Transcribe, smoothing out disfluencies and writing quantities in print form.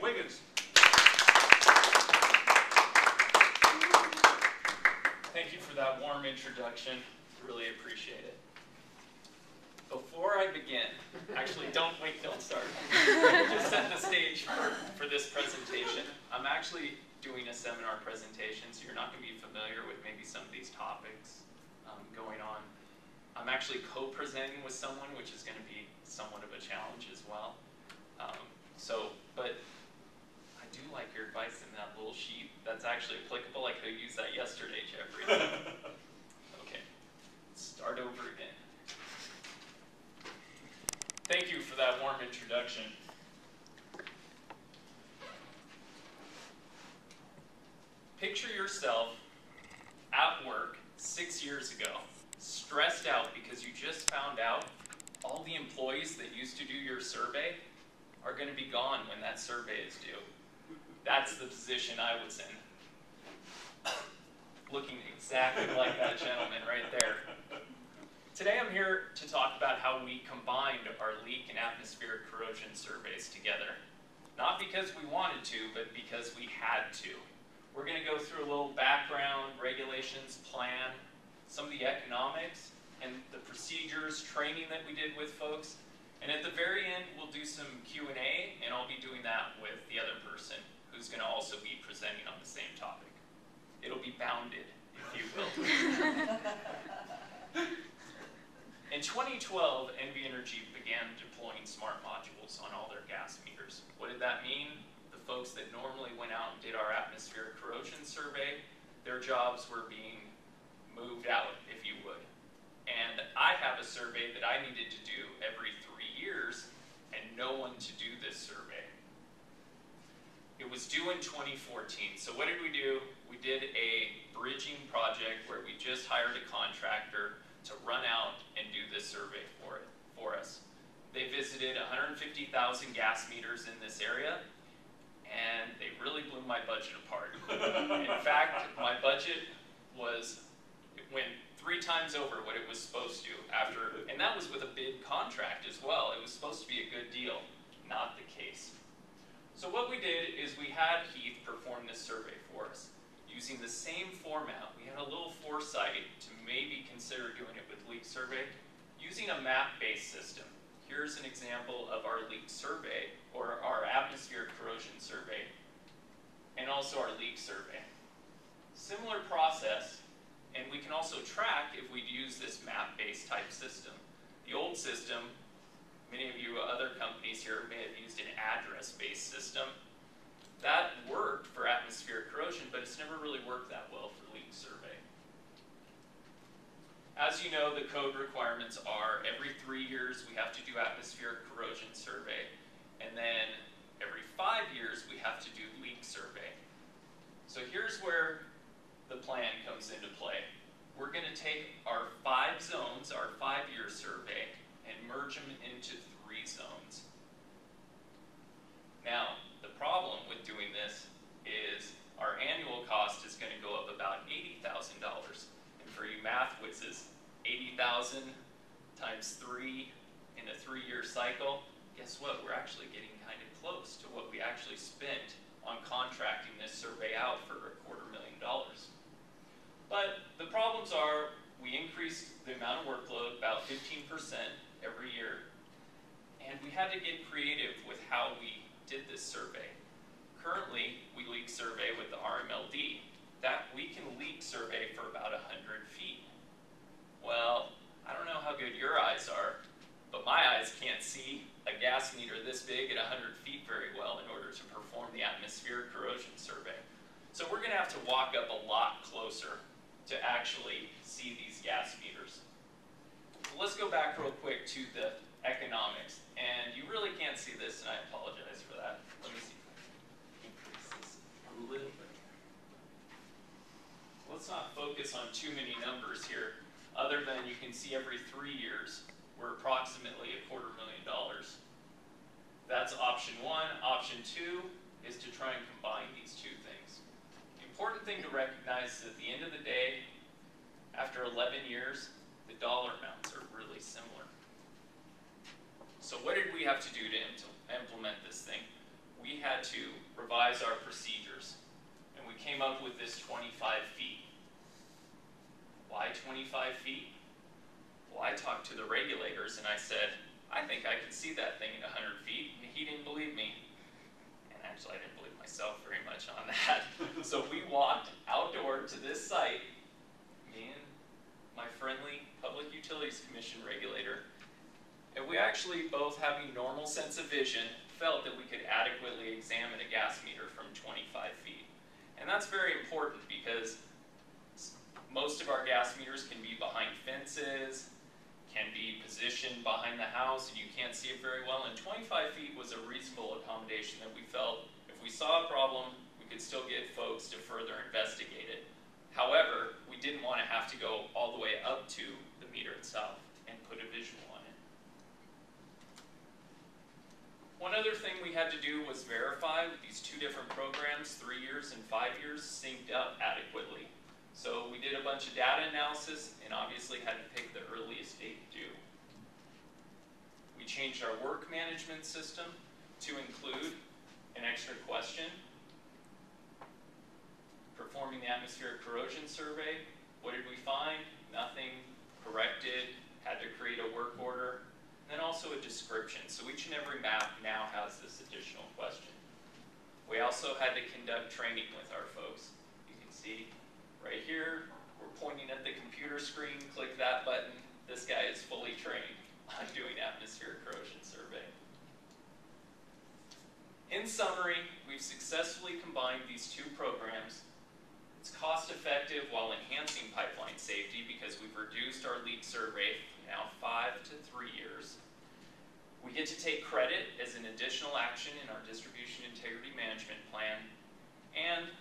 Wiggins. Thank you for that warm introduction. Really appreciate it. Before I begin, actually don't start. Just set the stage for this presentation. I'm actually doing a seminar presentation, so you're not going to be familiar with maybe some of these topics going on. I'm actually co-presenting with someone, which is going to be somewhat of a challenge as well. But I do like your advice in that little sheet. That's actually applicable. I could have used that yesterday, Jeffrey. Okay, let's start over again. Thank you for that warm introduction. Picture yourself at work 6 years ago, stressed out because you just found out all the employees that used to do your survey are going to be gone when that survey is due. That's the position I was in. Looking exactly like that gentleman right there. Today I'm here to talk about how we combined our leak and atmospheric corrosion surveys together. Not because we wanted to, but because we had to. We're going to go through a little background, regulations, plan, some of the economics, and the procedures, training that we did with folks. And at the very end, we'll do some Q&A, and I'll be doing that with the other person who's going to also be presenting on the same topic. It'll be bounded, if you will. In 2012, NV Energy began deploying smart modules on all their gas meters. What did that mean? The folks that normally went out and did our atmospheric corrosion survey, their jobs were being moved out, if you would. And I have a survey that I needed to do every 3 years, and no one to do this survey. It was due in 2014. So what did we do? We did a bridging project where we just hired a contractor to run out and do this survey for us. They visited 150,000 gas meters in this area, and they really blew my budget apart. In fact, my budget went 3 times over what it was supposed to and that was with a bid contract as well. It was supposed to be a good deal. Not the case. So what we did is we had Heath perform this survey for us. Using the same format, we had a little foresight to maybe consider doing it with leak survey, using a map-based system. Here's an example of our leak survey, or our atmospheric corrosion survey, and also our leak survey. Similar process, and we can also track if we'd use this map-based type system. The old system, many of you other companies here may have used an address-based system. That worked for atmospheric corrosion, but it's never really worked that well for leak survey. As you know, the code requirements are every 3 years we have to do atmospheric corrosion survey, and then every 5 years we have to do leak survey. So here's where the plan comes into play. We're going to take our 5 zones, our 5-year survey, and merge them into 3 zones. Now, the problem with doing this is our annual cost is going to go up about $80,000. And for you math whizzes, 80,000 times 3 in a 3-year cycle, guess what? We're actually getting kind of close to what we actually spent on contracting this survey out for $250,000. But the problems are we increased the amount of workload about 15% every year, and we had to get creative with how we did this survey. Currently, we leak survey with the RMLD. That we can leak survey for about 100 feet. Well, I don't know how good your eyes are, but my eyes can't see a gas meter this big at 100 feet very well in order to perform the atmospheric corrosion survey. So we're going to have to walk up a lot closer to actually see these gas meters. So let's go back real quick to the economics. And you really can't see this, and I apologize for that. Let me see if I can increase this a little bit. Let's not focus on too many numbers here, other than you can see every 3 years, we're approximately $250,000. That's option 1. Option 2 is to try and combine these 2 things. The important thing to recognize is at the end of the day, after 11 years, the dollar amounts are really similar. So what did we have to do to implement this thing? we had to revise our procedures. And we came up with this 25 feet. Why 25 feet? Well, I talked to the regulators and I said, I think I could see that thing at 100 feet. And he didn't believe me. And actually, I didn't believe myself very much on that. So we walked outdoor to this site, me and my friendly Public Utilities Commission regulator, and we actually, both having normal sense of vision, felt that we could adequately examine a gas meter from 25 feet. And that's very important because most of our gas meters can be behind fences, can be positioned behind the house, and you can't see it very well. And 25 feet was a reasonable accommodation that we felt if we saw a problem, we could still get folks to further investigate it. However, we didn't want to have to go all the way up to the meter itself and put a visual on it. One other thing we had to do was verify with these two different programs, 3 years and 5 years, synced up adequately. So we did a bunch of data analysis and obviously had to pick the earliest date due. We changed our work management system to include an extra question, performing the atmospheric corrosion survey. What did we find? Nothing. Corrected, had to create a work order. And then also a description. So each and every map now has this additional question. We also had to conduct training with our folks. You can see right here, we're pointing at the computer screen, click that button. This guy is fully trained on doing atmospheric corrosion survey. In summary, we've successfully combined these two programs. It's cost effective while enhancing pipeline safety because we've reduced our leak survey from now 5 to 3 years. We get to take credit as an additional action in our distribution integrity management plan, and